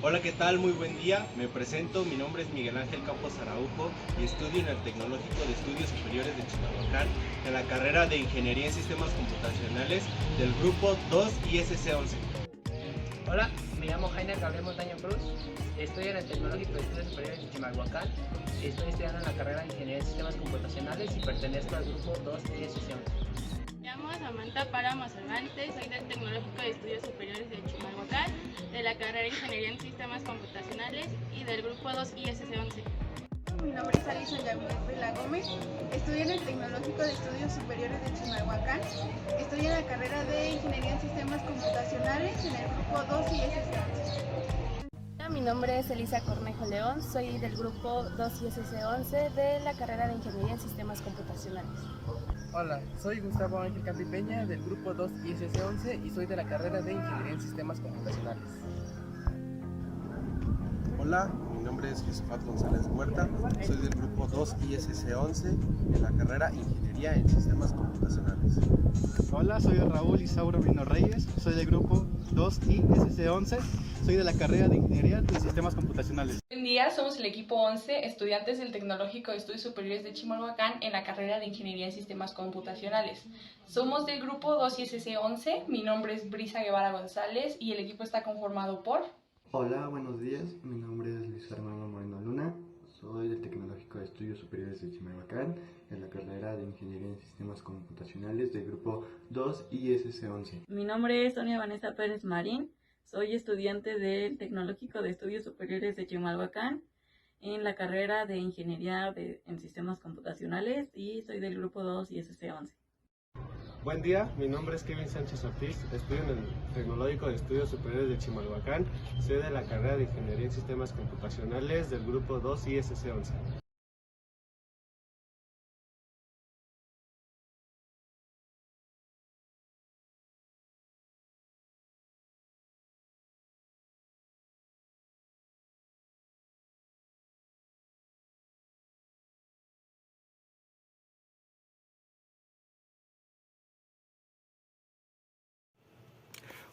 Hola, ¿qué tal? Muy buen día. Me presento, mi nombre es Miguel Ángel Campos Araujo y estudio en el Tecnológico de Estudios Superiores de Chimalhuacán en la carrera de Ingeniería en Sistemas Computacionales del grupo 2 ISC 11. Hola, me llamo Jainer Gabriel Montaño Cruz, estoy en el Tecnológico de Estudios Superiores de Chimalhuacán, estoy estudiando en la carrera de Ingeniería en Sistemas Computacionales y pertenezco al grupo 2 ESC11. Me llamo Samantha Páramo Cervantes, soy del Tecnológico de Estudios Superiores de Chimalhuacán, de la carrera de Ingeniería en Sistemas Computacionales y del grupo 2 ISC11. Mi nombre es Alison Yamil Vela Gómez, estudio en el Tecnológico de Estudios Superiores de Chimalhuacán, estoy en la carrera de Ingeniería en Sistemas Computacionales en el grupo 2 y SS11. Mi nombre es Elisa Cornejo León, soy del grupo 2 ISC11 de la carrera de Ingeniería en Sistemas Computacionales. Hola, soy Gustavo Ángel Campipeña del grupo 2 ISC11 y soy de la carrera de Ingeniería en Sistemas Computacionales. Hola, mi nombre es Josafat González Huerta, soy del grupo 2 ISC11 en la carrera Ingeniería en Sistemas Computacionales. Hola, soy Raúl Isauro Vino Reyes, soy del grupo 2 ISC11, soy de la carrera de Ingeniería en Sistemas Computacionales. Buen día, somos el equipo 11, estudiantes del Tecnológico de Estudios Superiores de Chimalhuacán en la carrera de Ingeniería en Sistemas Computacionales. Somos del grupo 2 ISC11, mi nombre es Brisa Guevara González y el equipo está conformado por... Hola, buenos días, mi nombre es Luis Armando Moreno Luna, soy del Tecnológico de Estudios Superiores de Chimalhuacán en la carrera de Ingeniería en Sistemas Computacionales del grupo 2 ISC11. Mi nombre es Sonia Vanessa Pérez Marín, soy estudiante del Tecnológico de Estudios Superiores de Chimalhuacán en la carrera de Ingeniería en Sistemas Computacionales y soy del grupo 2 ISC11. Buen día, mi nombre es Kevin Sánchez Ortiz, estudio en el Tecnológico de Estudios Superiores de Chimalhuacán, soy de la carrera de Ingeniería en Sistemas Computacionales del grupo 2 ISC11.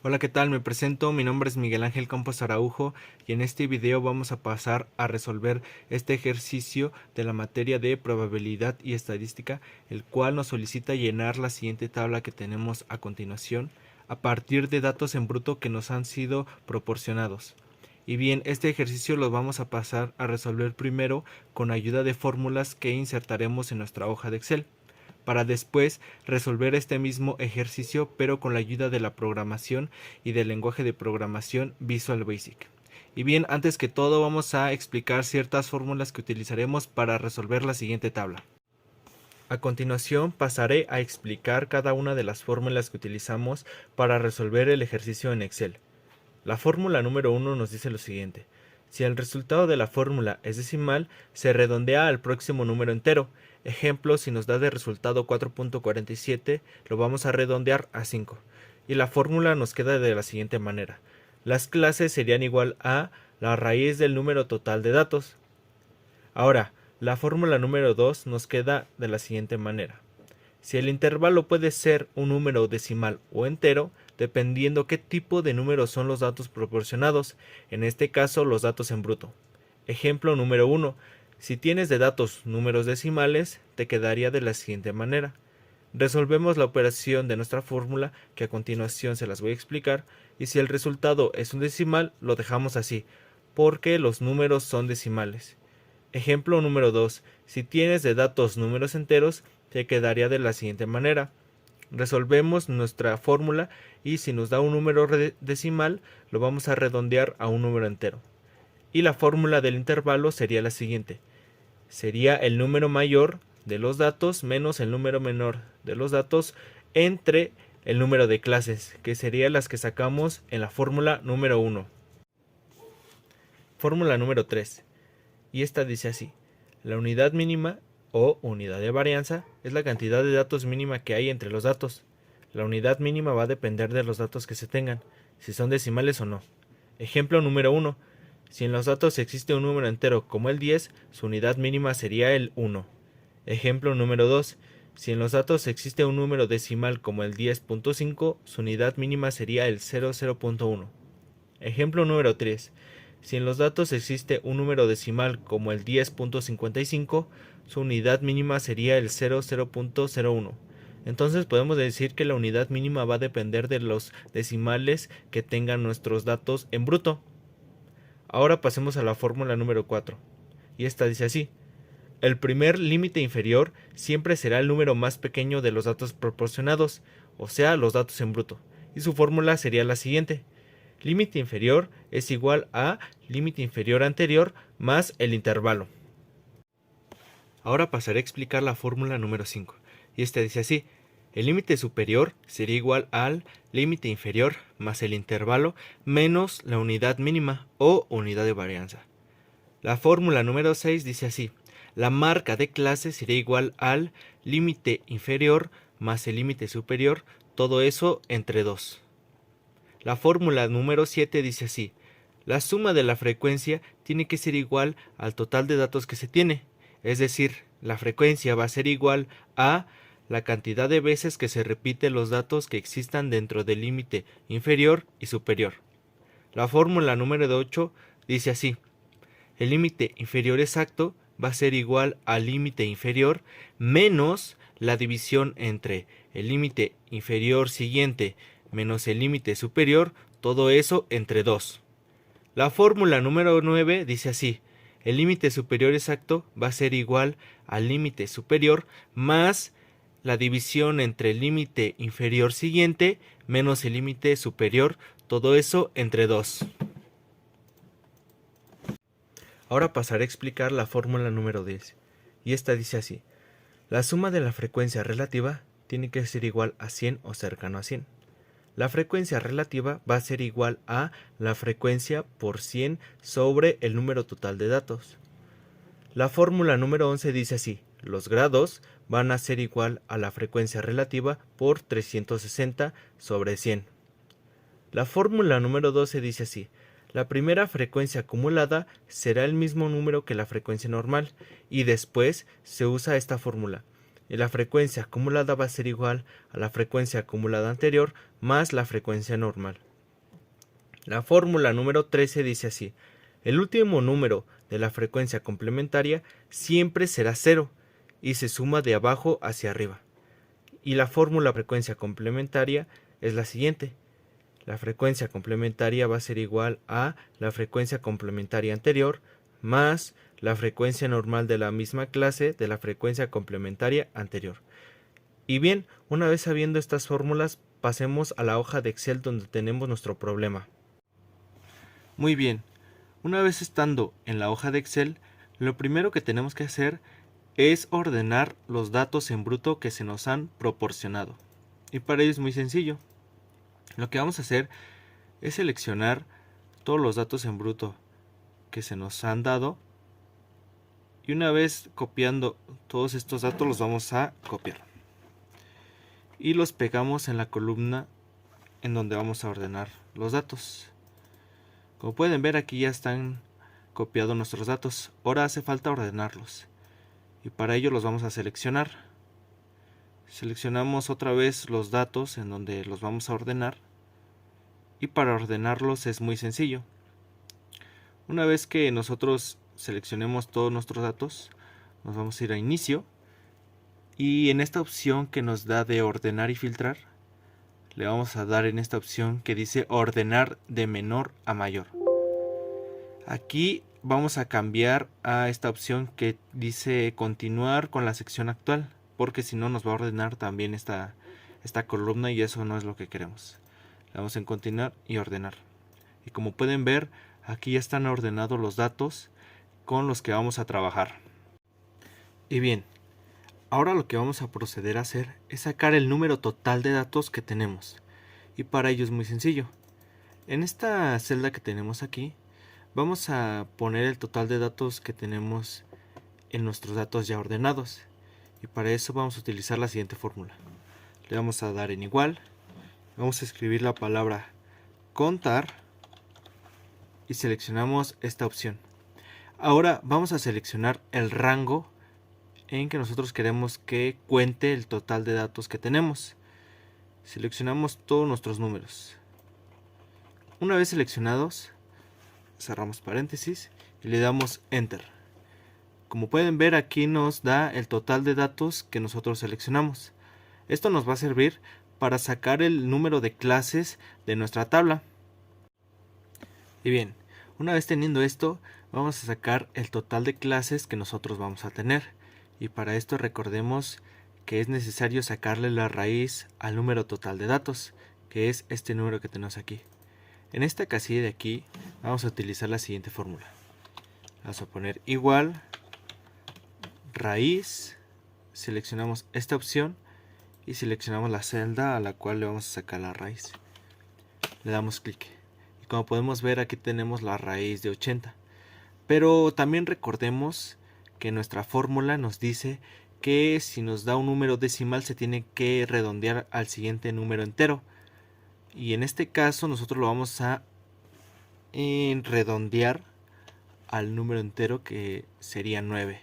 Hola, ¿qué tal? Me presento, mi nombre es Miguel Ángel Campos Araujo y en este video vamos a pasar a resolver este ejercicio de la materia de probabilidad y estadística, el cual nos solicita llenar la siguiente tabla que tenemos a continuación a partir de datos en bruto que nos han sido proporcionados. Y bien, este ejercicio lo vamos a pasar a resolver primero con ayuda de fórmulas que insertaremos en nuestra hoja de Excel, para después resolver este mismo ejercicio pero con la ayuda de la programación y del lenguaje de programación Visual Basic. Y bien, antes que todo vamos a explicar ciertas fórmulas que utilizaremos para resolver la siguiente tabla. A continuación pasaré a explicar cada una de las fórmulas que utilizamos para resolver el ejercicio en Excel. La fórmula número 1 nos dice lo siguiente: si el resultado de la fórmula es decimal, se redondea al próximo número entero. Ejemplo, si nos da de resultado 4.47, lo vamos a redondear a 5. Y la fórmula nos queda de la siguiente manera: las clases serían igual a la raíz del número total de datos. Ahora, la fórmula número 2 nos queda de la siguiente manera: si el intervalo puede ser un número decimal o entero, dependiendo qué tipo de números son los datos proporcionados, en este caso los datos en bruto. Ejemplo número 1. Si tienes de datos números decimales, te quedaría de la siguiente manera. Resolvemos la operación de nuestra fórmula, que a continuación se las voy a explicar, y si el resultado es un decimal, lo dejamos así, porque los números son decimales. Ejemplo número 2. Si tienes de datos números enteros, te quedaría de la siguiente manera. Resolvemos nuestra fórmula y si nos da un número decimal, lo vamos a redondear a un número entero. Y la fórmula del intervalo sería la siguiente: sería el número mayor de los datos menos el número menor de los datos entre el número de clases, que serían las que sacamos en la fórmula número 1. Fórmula número 3. Y esta dice así: la unidad mínima o unidad de varianza es la cantidad de datos mínima que hay entre los datos. La unidad mínima va a depender de los datos que se tengan, si son decimales o no. Ejemplo número 1. Si en los datos existe un número entero como el 10, su unidad mínima sería el 1. Ejemplo número 2. Si en los datos existe un número decimal como el 10.5, su unidad mínima sería el 00.1. Ejemplo número 3. Si en los datos existe un número decimal como el 10.55, su unidad mínima sería el 00.01. Entonces podemos decir que la unidad mínima va a depender de los decimales que tengan nuestros datos en bruto. Ahora pasemos a la fórmula número 4. Y esta dice así: el primer límite inferior siempre será el número más pequeño de los datos proporcionados, o sea, los datos en bruto. Y su fórmula sería la siguiente: límite inferior es igual a límite inferior anterior más el intervalo. Ahora pasaré a explicar la fórmula número 5. Y esta dice así: el límite superior sería igual al límite inferior más el intervalo menos la unidad mínima o unidad de varianza. La fórmula número 6 dice así: la marca de clase sería igual al límite inferior más el límite superior, todo eso entre 2. La fórmula número 7 dice así: la suma de la frecuencia tiene que ser igual al total de datos que se tiene, es decir, la frecuencia va a ser igual a la cantidad de veces que se repiten los datos que existan dentro del límite inferior y superior. La fórmula número 8 dice así: el límite inferior exacto va a ser igual al límite inferior menos la división entre el límite inferior siguiente menos el límite superior, todo eso entre 2. La fórmula número 9 dice así: el límite superior exacto va a ser igual al límite superior más la división entre el límite inferior siguiente menos el límite superior, todo eso entre 2. Ahora pasaré a explicar la fórmula número 10. Y esta dice así: la suma de la frecuencia relativa tiene que ser igual a 100 o cercano a 100. La frecuencia relativa va a ser igual a la frecuencia por 100 sobre el número total de datos. La fórmula número 11 dice así: los grados van a ser igual a la frecuencia relativa por 360 sobre 100. La fórmula número 12 dice así: la primera frecuencia acumulada será el mismo número que la frecuencia normal, y después se usa esta fórmula. Y la frecuencia acumulada va a ser igual a la frecuencia acumulada anterior más la frecuencia normal. La fórmula número 13 dice así: el último número de la frecuencia complementaria siempre será 0 y se suma de abajo hacia arriba. Y la fórmula frecuencia complementaria es la siguiente: la frecuencia complementaria va a ser igual a la frecuencia complementaria anterior más la frecuencia normal de la misma clase de la frecuencia complementaria anterior. Y bien, una vez sabiendo estas fórmulas, pasemos a la hoja de Excel donde tenemos nuestro problema. Muy bien, una vez estando en la hoja de Excel, lo primero que tenemos que hacer es ordenar los datos en bruto que se nos han proporcionado. Y para ello es muy sencillo. Lo que vamos a hacer es seleccionar todos los datos en bruto que se nos han dado. Y una vez copiando todos estos datos, los vamos a copiar. Y los pegamos en la columna en donde vamos a ordenar los datos. Como pueden ver, aquí ya están copiados nuestros datos. Ahora hace falta ordenarlos. Y para ello los vamos a seleccionar. Seleccionamos otra vez los datos en donde los vamos a ordenar. Y para ordenarlos es muy sencillo. Una vez que nosotros seleccionemos todos nuestros datos, nos vamos a ir a inicio. Y en esta opción que nos da de ordenar y filtrar, le vamos a dar en esta opción que dice ordenar de menor a mayor. Aquí vamos a cambiar a esta opción que dice continuar con la sección actual, porque si no nos va a ordenar también esta columna y eso no es lo que queremos. Le damos en continuar y ordenar. Y como pueden ver, aquí ya están ordenados los datos con los que vamos a trabajar. Y bien, ahora lo que vamos a proceder a hacer es sacar el número total de datos que tenemos. Y para ello es muy sencillo. En esta celda que tenemos aquí, vamos a poner el total de datos que tenemos en nuestros datos ya ordenados. Y para eso vamos a utilizar la siguiente fórmula. Le vamos a dar en igual. Vamos a escribir la palabra contar. Y seleccionamos esta opción. Ahora vamos a seleccionar el rango en que nosotros queremos que cuente el total de datos que tenemos. Seleccionamos todos nuestros números. Una vez seleccionados, cerramos paréntesis y le damos Enter. Como pueden ver, aquí nos da el total de datos que nosotros seleccionamos. Esto nos va a servir para sacar el número de clases de nuestra tabla. Y bien, una vez teniendo esto, vamos a sacar el total de clases que nosotros vamos a tener. Y para esto recordemos que es necesario sacarle la raíz al número total de datos, que es este número que tenemos aquí. En esta casilla de aquí vamos a utilizar la siguiente fórmula. Vamos a poner igual raíz, seleccionamos esta opción y seleccionamos la celda a la cual le vamos a sacar la raíz. Le damos clic y como podemos ver, aquí tenemos la raíz de 80. Pero también recordemos que nuestra fórmula nos dice que si nos da un número decimal se tiene que redondear al siguiente número entero. Y en este caso nosotros lo vamos a redondear al número entero, que sería 9.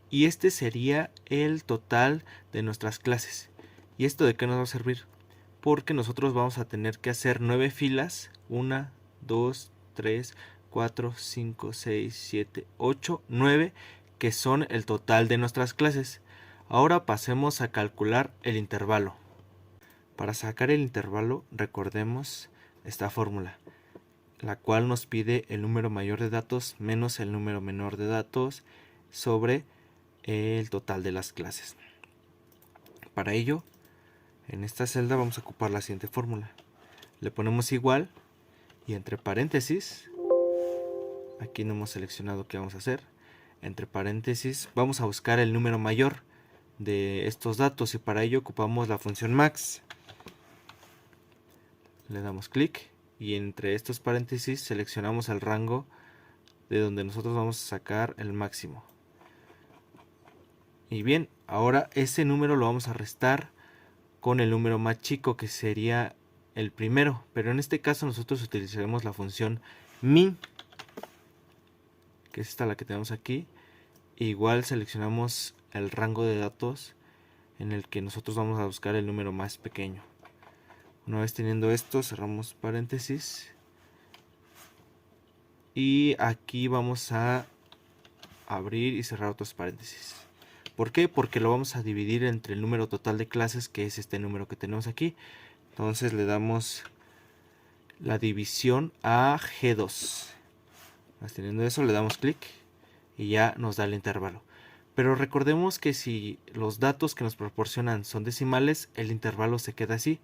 Y este sería el total de nuestras clases. ¿Y esto de qué nos va a servir? Porque nosotros vamos a tener que hacer 9 filas. 1, 2, 3, 4, 5, 6, 7, 8, 9, que son el total de nuestras clases. Ahora pasemos a calcular el intervalo. Para sacar el intervalo, recordemos esta fórmula, la cual nos pide el número mayor de datos menos el número menor de datos sobre el total de las clases. Para ello, en esta celda vamos a ocupar la siguiente fórmula. Le ponemos igual y entre paréntesis, aquí no hemos seleccionado qué vamos a hacer, entre paréntesis vamos a buscar el número mayor de estos datos y para ello ocupamos la función max. Le damos clic y entre estos paréntesis seleccionamos el rango de donde nosotros vamos a sacar el máximo. Y bien, ahora ese número lo vamos a restar con el número más chico, que sería el primero, pero en este caso nosotros utilizaremos la función min, que es esta la que tenemos aquí. Igual seleccionamos el rango de datos en el que nosotros vamos a buscar el número más pequeño. Una vez teniendo esto, cerramos paréntesis y aquí vamos a abrir y cerrar otros paréntesis. ¿Por qué? Porque lo vamos a dividir entre el número total de clases, que es este número que tenemos aquí. Entonces le damos la división a G2. Teniendo eso, le damos clic y ya nos da el intervalo. Pero recordemos que si los datos que nos proporcionan son decimales, el intervalo se queda así.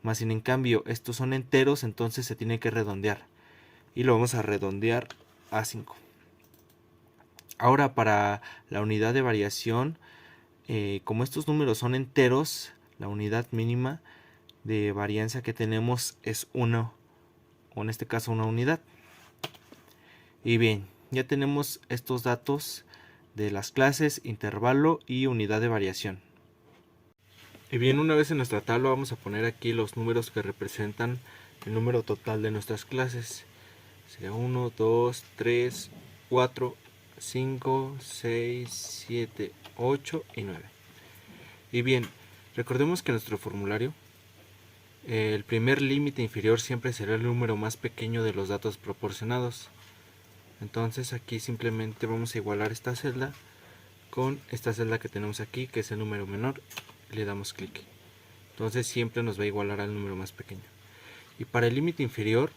Más sin en cambio estos son enteros, entonces se tiene que redondear. Y lo vamos a redondear a 5. Ahora para la unidad de variación, como estos números son enteros, la unidad mínima de varianza que tenemos es 1, o en este caso una unidad. Y bien, ya tenemos estos datos de las clases, intervalo y unidad de variación. Y bien, una vez en nuestra tabla vamos a poner aquí los números que representan el número total de nuestras clases. Sería 1, 2, 3, 4, 5, 6, 7, 8 y 9. Y bien, recordemos que en nuestro formulario el primer límite inferior siempre será el número más pequeño de los datos proporcionados. Entonces aquí simplemente vamos a igualar esta celda con esta celda que tenemos aquí, que es el número menor. Le damos clic. Entonces siempre nos va a igualar al número más pequeño. Y para el límite inferior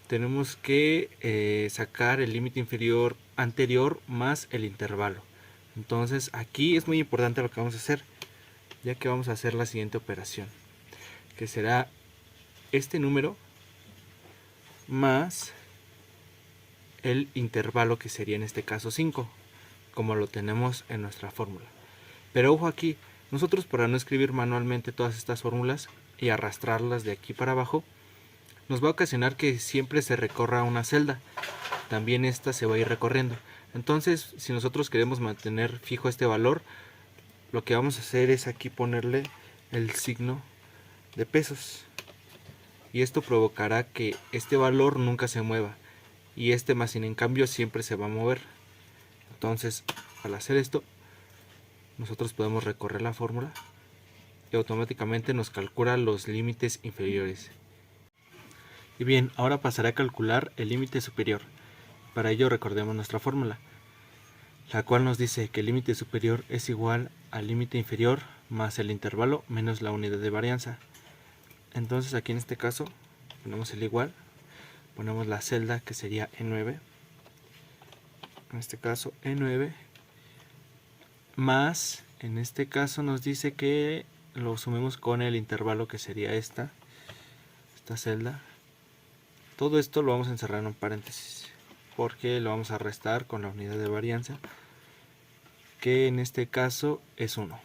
tenemos que sacar el límite inferior anterior más el intervalo. Entonces aquí es muy importante lo que vamos a hacer, ya que vamos a hacer la siguiente operación, que será este número más el intervalo, que sería en este caso 5, como lo tenemos en nuestra fórmula. Pero ojo aquí, nosotros para no escribir manualmente todas estas fórmulas y arrastrarlas de aquí para abajo, nos va a ocasionar que siempre se recorra una celda. También esta se va a ir recorriendo. Entonces, si nosotros queremos mantener fijo este valor, lo que vamos a hacer es aquí ponerle el signo de pesos. Y esto provocará que este valor nunca se mueva. Y este más sin en cambio siempre se va a mover. Entonces, al hacer esto, nosotros podemos recorrer la fórmula y automáticamente nos calcula los límites inferiores. Y bien, ahora pasaré a calcular el límite superior. Para ello recordemos nuestra fórmula, la cual nos dice que el límite superior es igual al límite inferior más el intervalo menos la unidad de varianza. Entonces aquí en este caso ponemos el igual, ponemos la celda que sería E9, en este caso E9, más, en este caso nos dice que lo sumemos con el intervalo que sería esta celda. Todo esto lo vamos a encerrar en un paréntesis, porque lo vamos a restar con la unidad de varianza, que en este caso es 1.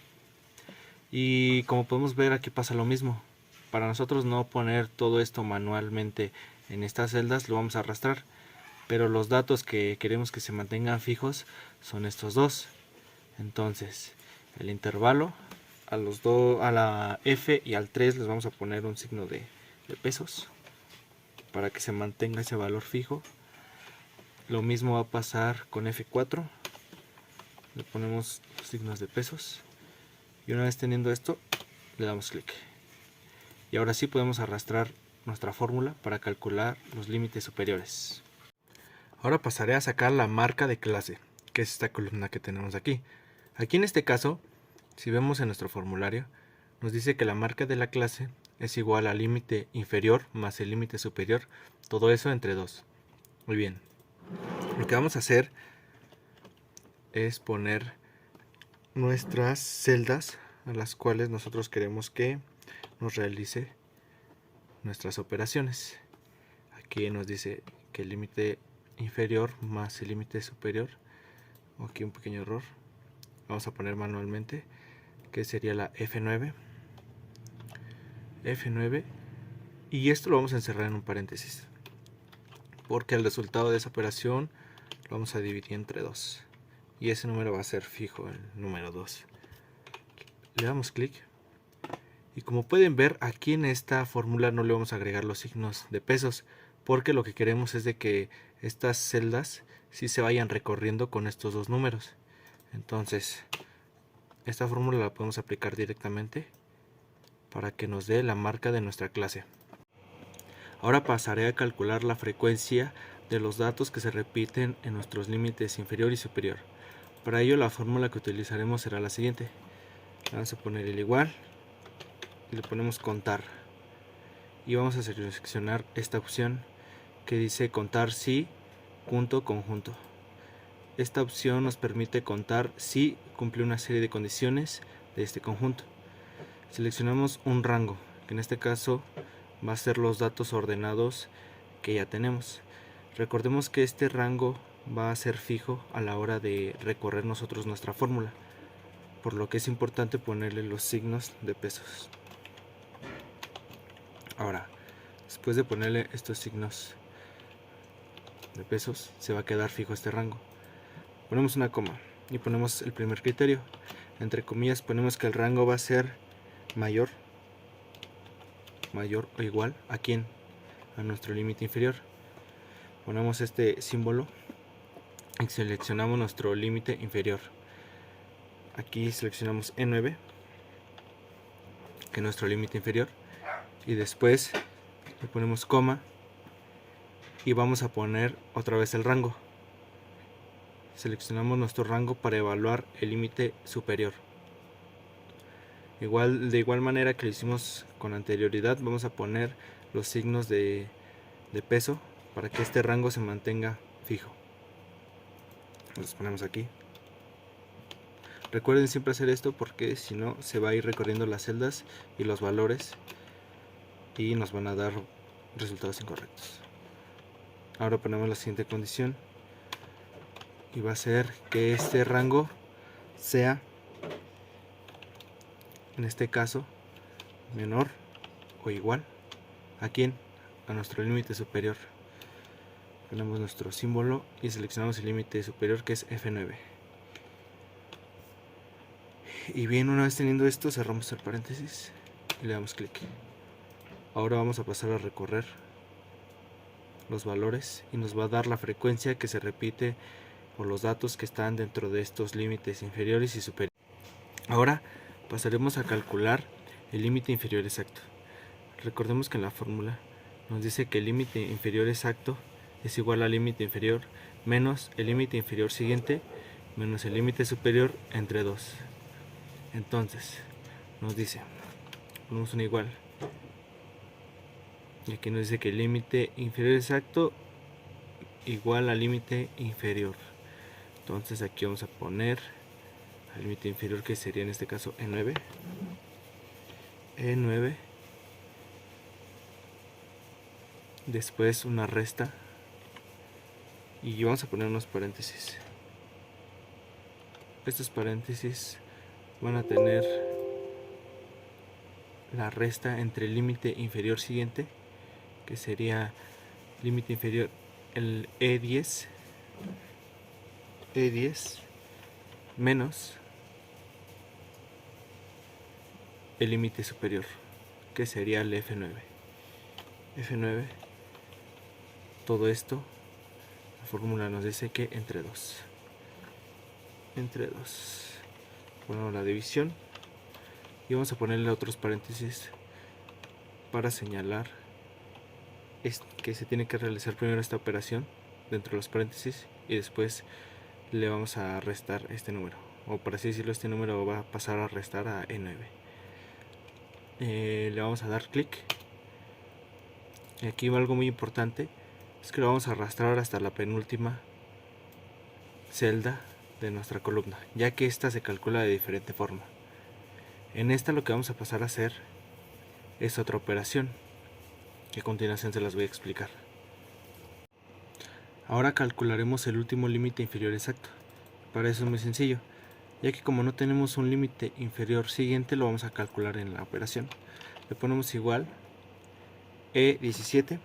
Y como podemos ver, aquí pasa lo mismo. Para nosotros no poner todo esto manualmente en estas celdas, lo vamos a arrastrar, pero los datos que queremos que se mantengan fijos son estos dos. Entonces el intervalo a la F y al 3 les vamos a poner un signo de pesos para que se mantenga ese valor fijo. Lo mismo va a pasar con F4, le ponemos signos de pesos y una vez teniendo esto le damos clic. Y ahora sí podemos arrastrar nuestra fórmula para calcular los límites superiores. Ahora pasaré a sacar la marca de clase, que es esta columna que tenemos aquí. Aquí en este caso, si vemos en nuestro formulario, nos dice que la marca de la clase es igual al límite inferior más el límite superior, todo eso entre 2. Muy bien, lo que vamos a hacer es poner nuestras celdas a las cuales nosotros queremos que nos realice nuestras operaciones. Aquí nos dice que el límite inferior más el límite superior, aquí un pequeño error, vamos a poner manualmente que sería la F9, y esto lo vamos a encerrar en un paréntesis porque el resultado de esa operación lo vamos a dividir entre 2 y ese número va a ser fijo, el número 2. Le damos clic y como pueden ver, aquí en esta fórmula no le vamos a agregar los signos de pesos, porque lo que queremos es de que estas celdas sí se vayan recorriendo con estos dos números. Entonces esta fórmula la podemos aplicar directamente para que nos dé la marca de nuestra clase. Ahora pasaré a calcular la frecuencia de los datos que se repiten en nuestros límites inferior y superior. Para ello la fórmula que utilizaremos será la siguiente. Vamos a poner el igual y le ponemos contar y vamos a seleccionar esta opción que dice contar si punto conjunto. Esta opción nos permite contar si cumple una serie de condiciones de este conjunto. Seleccionamos un rango, que en este caso va a ser los datos ordenados que ya tenemos. Recordemos que este rango va a ser fijo a la hora de recorrer nosotros nuestra fórmula, por lo que es importante ponerle los signos de pesos. Ahora, después de ponerle estos signos de pesos, se va a quedar fijo este rango. Ponemos una coma y ponemos el primer criterio. Entre comillas ponemos que el rango va a ser mayor o igual a quién, a nuestro límite inferior. Ponemos este símbolo y seleccionamos nuestro límite inferior. Aquí seleccionamos E9, que es nuestro límite inferior, y después le ponemos coma y vamos a poner otra vez el rango. Seleccionamos nuestro rango para evaluar el límite superior. De igual manera que lo hicimos con anterioridad, vamos a poner los signos de peso para que este rango se mantenga fijo. Los ponemos aquí. Recuerden siempre hacer esto porque si no se va a ir recorriendo las celdas y los valores y nos van a dar resultados incorrectos. Ahora ponemos la siguiente condición y va a ser que este rango sea, en este caso, menor o igual a quién, a nuestro límite superior. Ponemos nuestro símbolo y seleccionamos el límite superior, que es F9. Y bien, una vez teniendo esto, cerramos el paréntesis y le damos clic. Ahora vamos a pasar a recorrer los valores y nos va a dar la frecuencia que se repite por los datos que están dentro de estos límites inferiores y superiores. Ahora pasaremos a calcular el límite inferior exacto. Recordemos que en la fórmula nos dice que el límite inferior exacto es igual al límite inferior menos el límite inferior siguiente menos el límite superior entre 2. Entonces nos dice, ponemos un igual, y aquí nos dice que el límite inferior exacto igual al límite inferior. Entonces aquí vamos a poner el límite inferior, que sería en este caso E9. Después una resta y vamos a poner unos paréntesis. Estos paréntesis van a tener la resta entre el límite inferior siguiente, que sería límite inferior el E10 menos el límite superior, que sería el F9. Todo esto, la fórmula nos dice que entre 2. Ponemos la división y vamos a ponerle otros paréntesis para señalar que se tiene que realizar primero esta operación dentro de los paréntesis y después le vamos a restar este número, o por así decirlo, este número va a pasar a restar a E9. Le vamos a dar clic y aquí va algo muy importante, es que lo vamos a arrastrar hasta la penúltima celda de nuestra columna, ya que esta se calcula de diferente forma. En esta lo que vamos a pasar a hacer es otra operación, que a continuación se las voy a explicar. Ahora calcularemos el último límite inferior exacto. Para eso es muy sencillo, ya que como no tenemos un límite inferior siguiente, lo vamos a calcular en la operación. Le ponemos igual E17,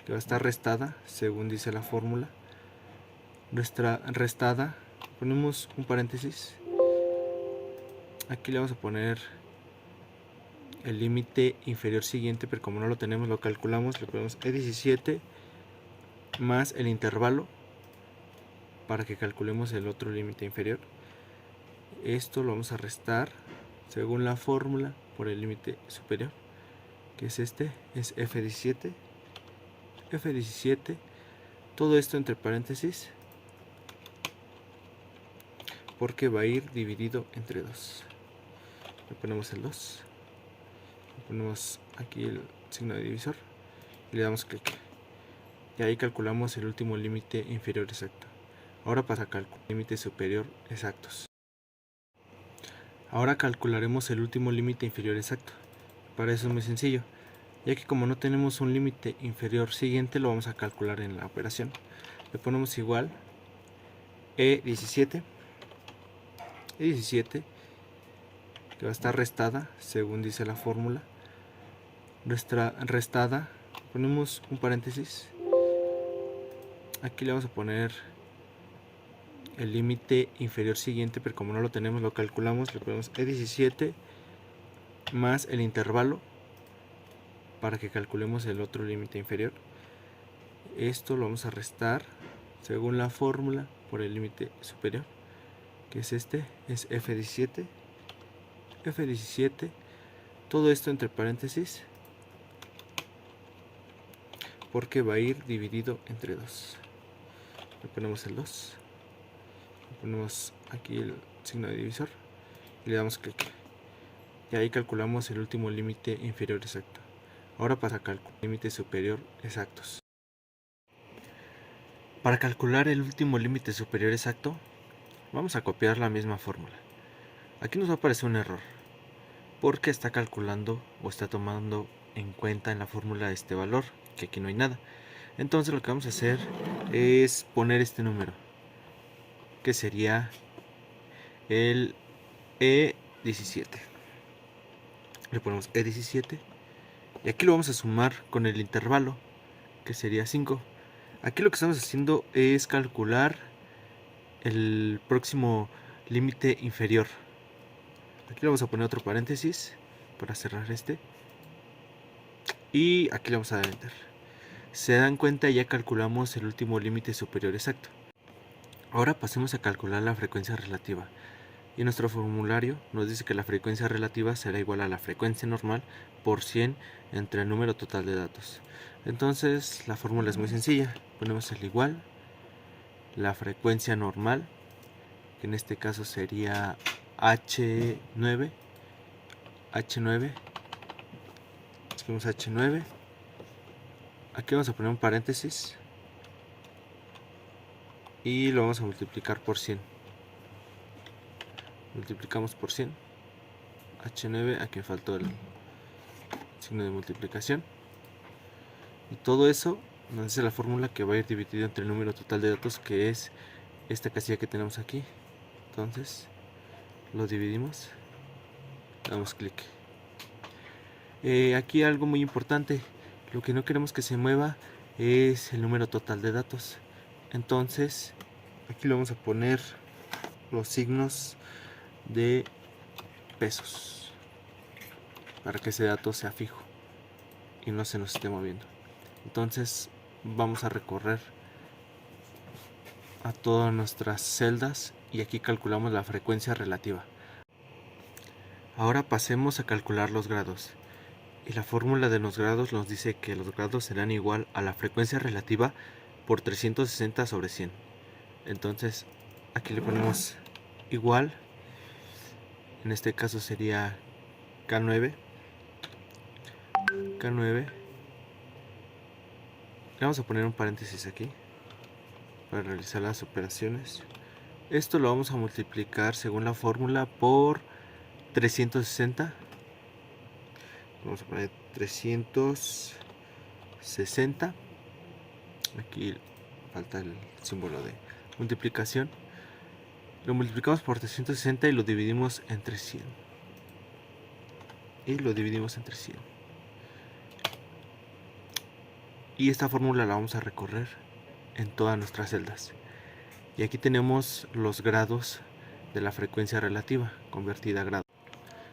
que va a estar restada según dice la fórmula. Restada, ponemos un paréntesis, aquí le vamos a poner el límite inferior siguiente, pero como no lo tenemos, lo calculamos, le ponemos E17 más el intervalo para que calculemos el otro límite inferior. Esto lo vamos a restar según la fórmula por el límite superior, que es este, es F17, todo esto entre paréntesis, porque va a ir dividido entre 2. Le ponemos el 2, le ponemos aquí el signo de divisor y le damos clic, y ahí calculamos el último límite inferior exacto. Ahora pasa a calcular el límite superior exactos. Ahora calcularemos el último límite inferior exacto. Para eso es muy sencillo, ya que como no tenemos un límite inferior siguiente, lo vamos a calcular en la operación. Le ponemos igual E17, que va a estar restada según dice la fórmula. Restada, ponemos un paréntesis, aquí le vamos a poner el límite inferior siguiente, pero como no lo tenemos, lo calculamos, le ponemos E17 más el intervalo para que calculemos el otro límite inferior. Esto lo vamos a restar según la fórmula por el límite superior, que es este, es F17, todo esto entre paréntesis, porque va a ir dividido entre 2. Le ponemos el 2, le ponemos aquí el signo de divisor y le damos clic, y ahí calculamos el último límite inferior exacto. Ahora pasa a calcular el límite superior exactos. Para calcular el último límite superior exacto, vamos a copiar la misma fórmula. Aquí nos va a aparecer un error, porque está calculando o está tomando en cuenta en la fórmula este valor, que aquí no hay nada. Entonces lo que vamos a hacer es poner este número, que sería el E17. Le ponemos E17 y aquí lo vamos a sumar con el intervalo, que sería 5. Aquí lo que estamos haciendo es calcular el próximo límite inferior. Aquí le vamos a poner otro paréntesis para cerrar este, y aquí le vamos a dar enter. Se dan cuenta, ya calculamos el último límite superior exacto. Ahora pasemos a calcular la frecuencia relativa. Y nuestro formulario nos dice que la frecuencia relativa será igual a la frecuencia normal por 100 entre el número total de datos. Entonces la fórmula es muy sencilla. Ponemos el igual, la frecuencia normal, que en este caso sería H9, escribimos H9, aquí vamos a poner un paréntesis y lo vamos a multiplicar por 100. Multiplicamos por 100, H9, aquí me faltó el signo de multiplicación, y todo eso nos dice la fórmula que va a ir dividido entre el número total de datos, que es esta casilla que tenemos aquí. Entonces lo dividimos, damos clic. Aquí algo muy importante, lo que no queremos que se mueva es el número total de datos. Entonces aquí le vamos a poner los signos de pesos para que ese dato sea fijo y no se nos esté moviendo. Entonces vamos a recorrer a todas nuestras celdas y aquí calculamos la frecuencia relativa. Ahora pasemos a calcular los grados, y la fórmula de los grados nos dice que los grados serán igual a la frecuencia relativa por 360 sobre 100. Entonces aquí le ponemos igual, en este caso sería K9, le vamos a poner un paréntesis aquí para realizar las operaciones. Esto lo vamos a multiplicar según la fórmula por 360. Vamos a poner 360. Aquí falta el símbolo de multiplicación. Lo multiplicamos por 360 y lo dividimos entre 100. Y esta fórmula la vamos a recorrer en todas nuestras celdas. Y aquí tenemos los grados de la frecuencia relativa convertida a grados.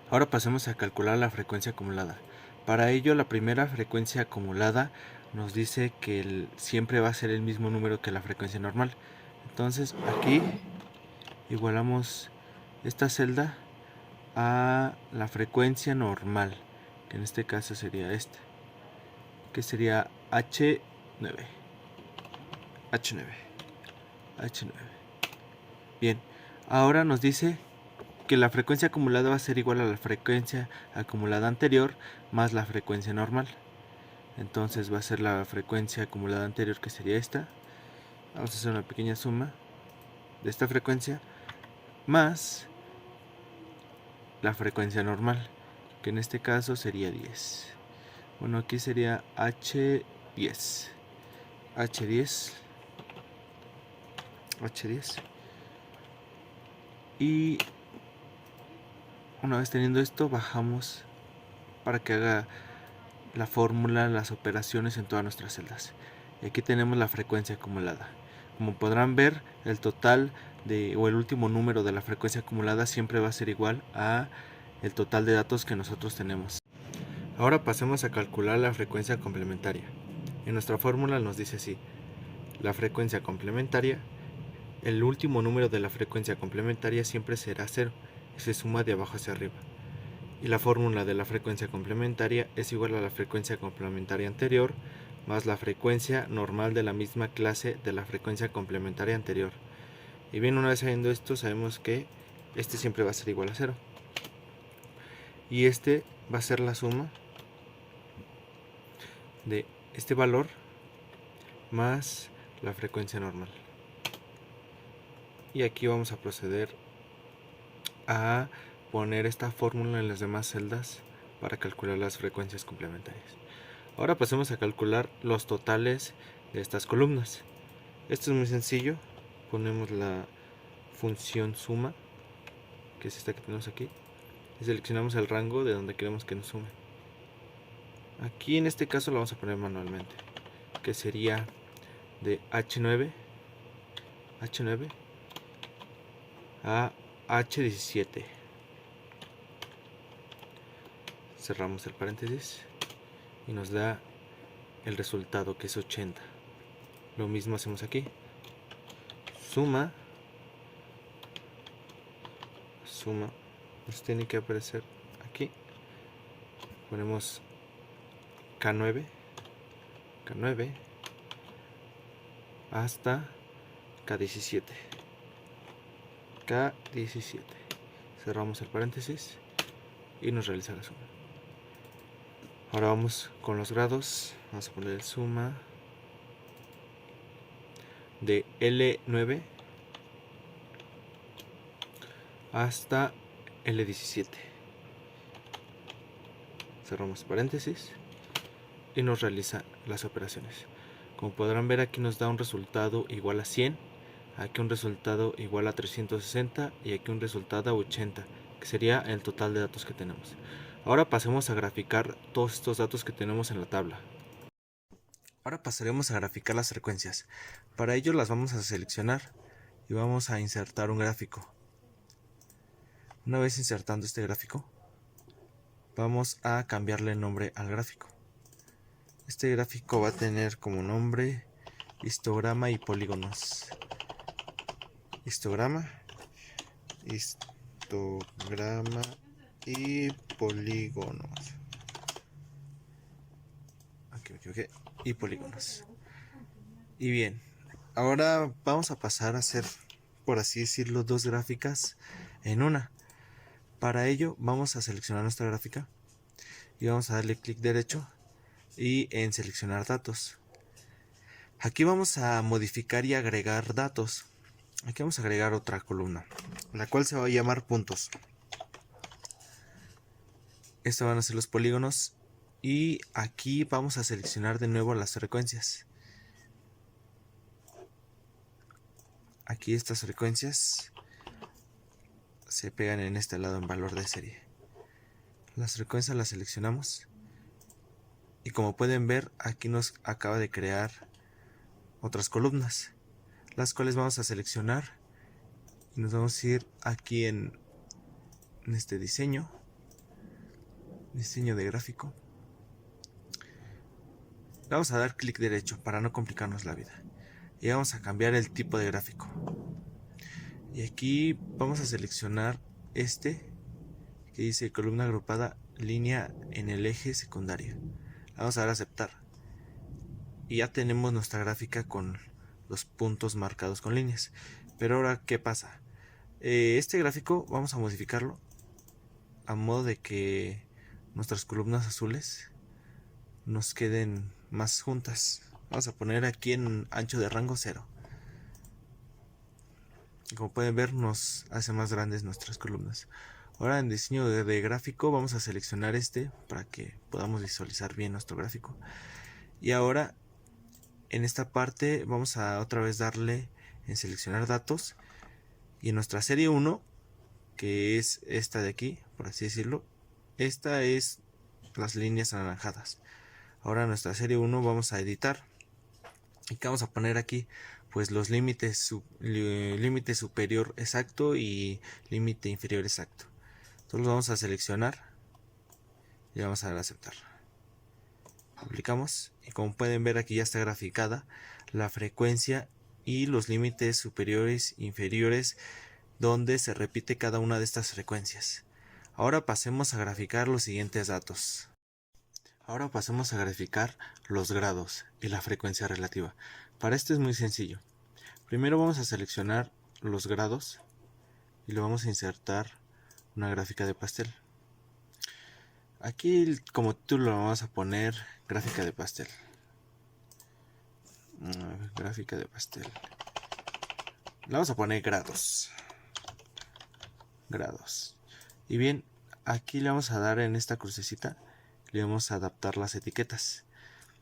Ahora pasemos a calcular la frecuencia acumulada. Para ello, la primera frecuencia acumulada nos dice que siempre va a ser el mismo número que la frecuencia normal. Entonces aquí igualamos esta celda a la frecuencia normal, que en este caso sería esta, que sería H9. Bien, ahora nos dice que la frecuencia acumulada va a ser igual a la frecuencia acumulada anterior más la frecuencia normal. Entonces va a ser la frecuencia acumulada anterior, que sería esta. Vamos a hacer una pequeña suma de esta frecuencia más la frecuencia normal, que en este caso sería 10. Bueno, aquí sería H10. Y una vez teniendo esto, bajamos para que haga la fórmula, las operaciones en todas nuestras celdas. Y aquí tenemos la frecuencia acumulada. Como podrán ver, el total o el último número de la frecuencia acumulada siempre va a ser igual a el total de datos que nosotros tenemos. Ahora pasemos a calcular la frecuencia complementaria. En nuestra fórmula nos dice así: la frecuencia complementaria, el último número de la frecuencia complementaria siempre será 0, y se suma de abajo hacia arriba. Y la fórmula de la frecuencia complementaria es igual a la frecuencia complementaria anterior más la frecuencia normal de la misma clase de la frecuencia complementaria anterior. Y bien, una vez sabiendo esto, sabemos que este siempre va a ser igual a 0. Y este va a ser la suma de este valor más la frecuencia normal. Y aquí vamos a proceder a poner esta fórmula en las demás celdas para calcular las frecuencias complementarias. Ahora pasemos a calcular los totales de estas columnas. Esto es muy sencillo. Ponemos la función suma, que es esta que tenemos aquí, y seleccionamos el rango de donde queremos que nos sume. Aquí en este caso lo vamos a poner manualmente, que sería de H9 a H17. Cerramos el paréntesis y nos da el resultado, que es 80. Lo mismo hacemos aquí. Suma suma nos tiene que aparecer aquí. Ponemos K9 hasta K17. Cerramos el paréntesis y nos realiza la suma. Ahora vamos con los grados. Vamos a poner el suma de L9 hasta L17. Cerramos paréntesis y nos realiza las operaciones. Como podrán ver, aquí nos da un resultado igual a 100, aquí un resultado igual a 360 y aquí un resultado a 80, que sería el total de datos que tenemos. Ahora pasemos a graficar todos estos datos que tenemos en la tabla. Ahora pasaremos a graficar las frecuencias. Para ello las vamos a seleccionar y vamos a insertar un gráfico. Una vez insertando este gráfico, vamos a cambiarle el nombre al gráfico. Este gráfico va a tener como nombre histograma y polígonos. Histograma y polígonos. Y polígonos. Y bien, ahora vamos a pasar a hacer, por así decirlo, dos gráficas en una. Para ello vamos a seleccionar nuestra gráfica y vamos a darle clic derecho y en seleccionar datos. Aquí vamos a modificar y agregar datos. Aquí vamos a agregar otra columna, la cual se va a llamar puntos. Estos van a ser los polígonos y aquí vamos a seleccionar de nuevo las frecuencias. Aquí estas frecuencias se pegan en este lado en valor de serie. Las frecuencias las seleccionamos y como pueden ver, aquí nos acaba de crear otras columnas, las cuales vamos a seleccionar y nos vamos a ir aquí en este diseño de gráfico. Le vamos a dar clic derecho para no complicarnos la vida y vamos a cambiar el tipo de gráfico. Y aquí vamos a seleccionar este que dice columna agrupada línea en el eje secundario. Vamos a dar a aceptar y ya tenemos nuestra gráfica con los puntos marcados con líneas. Pero ahora, ¿qué pasa? Este gráfico vamos a modificarlo a modo de que nuestras columnas azules nos queden más juntas. Vamos a poner aquí en ancho de rango 0. Como pueden ver, nos hace más grandes nuestras columnas. Ahora en diseño de gráfico vamos a seleccionar este para que podamos visualizar bien nuestro gráfico. Y ahora en esta parte vamos a otra vez darle en seleccionar datos. Y en nuestra serie 1, que es esta de aquí, por así decirlo, esta es las líneas anaranjadas. Ahora en nuestra serie 1 vamos a editar. ¿Y qué vamos a poner aquí? Pues los límites, límite superior exacto y límite inferior exacto. Entonces los vamos a seleccionar y vamos a dar a aceptar. Aplicamos y como pueden ver, aquí ya está graficada la frecuencia y los límites superiores e inferiores donde se repite cada una de estas frecuencias. Ahora pasemos a graficar los siguientes datos. Ahora pasemos a graficar los grados y la frecuencia relativa. Para esto es muy sencillo. Primero vamos a seleccionar los grados y le vamos a insertar una gráfica de pastel. Aquí como título lo vamos a poner gráfica de pastel. Gráfica de pastel. Le vamos a poner grados. Y bien, aquí le vamos a dar en esta crucecita, le vamos a adaptar las etiquetas.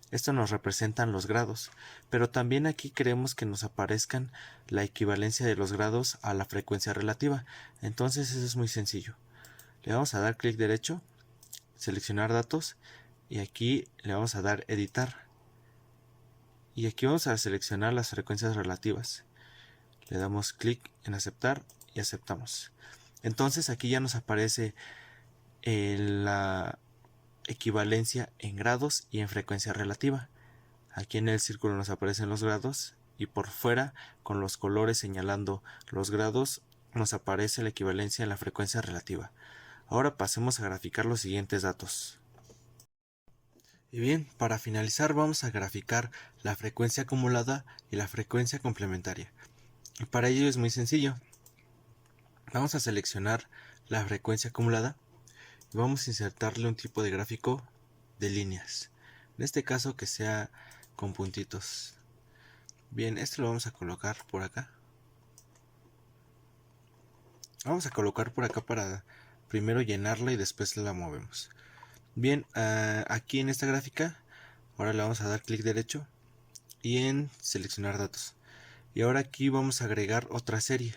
Esto nos representan los grados, pero también aquí queremos que nos aparezcan la equivalencia de los grados a la frecuencia relativa. Entonces eso es muy sencillo. Le vamos a dar clic derecho, seleccionar datos y aquí le vamos a dar editar. Y aquí vamos a seleccionar las frecuencias relativas. Le damos clic en aceptar y aceptamos. Entonces aquí ya nos aparece la equivalencia en grados y en frecuencia relativa. Aquí en el círculo nos aparecen los grados y por fuera con los colores señalando los grados nos aparece la equivalencia en la frecuencia relativa. Ahora pasemos a graficar los siguientes datos. Y bien, para finalizar vamos a graficar la frecuencia acumulada y la frecuencia complementaria. Y para ello es muy sencillo. Vamos a seleccionar la frecuencia acumulada y vamos a insertarle un tipo de gráfico de líneas. En este caso que sea con puntitos. Bien, esto lo vamos a colocar por acá. Vamos a colocar por acá para primero llenarla y después la movemos. Bien, aquí en esta gráfica, ahora le vamos a dar clic derecho y en seleccionar datos. Y ahora aquí vamos a agregar otra serie.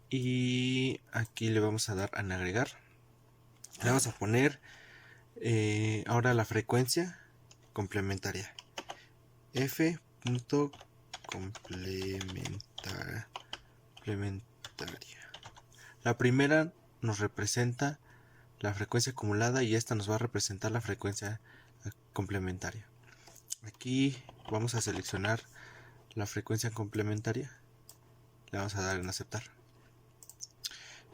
Y aquí le vamos a dar en agregar. Le vamos a poner ahora la frecuencia complementaria. F.complementaria. La primera nos representa la frecuencia acumulada y esta nos va a representar la frecuencia complementaria. Aquí vamos a seleccionar la frecuencia complementaria. Le vamos a dar en aceptar.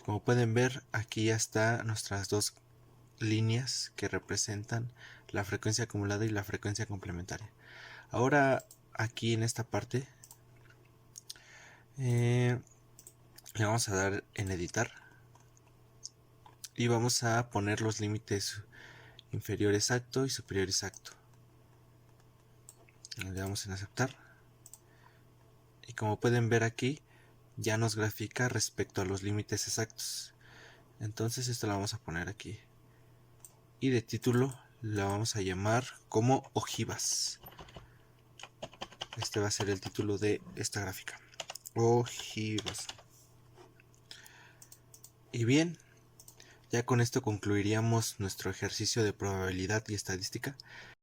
Como pueden ver, aquí ya están nuestras dos líneas que representan la frecuencia acumulada y la frecuencia complementaria. Ahora aquí en esta parte le vamos a dar en editar y vamos a poner los límites inferior exacto y superior exacto. Le damos en aceptar y como pueden ver aquí ya nos grafica respecto a los límites exactos. Entonces esto lo vamos a poner aquí y de título la vamos a llamar como ojivas. Este va a ser el título de esta gráfica, ojivas. Y bien, ya con esto concluiríamos nuestro ejercicio de probabilidad y estadística.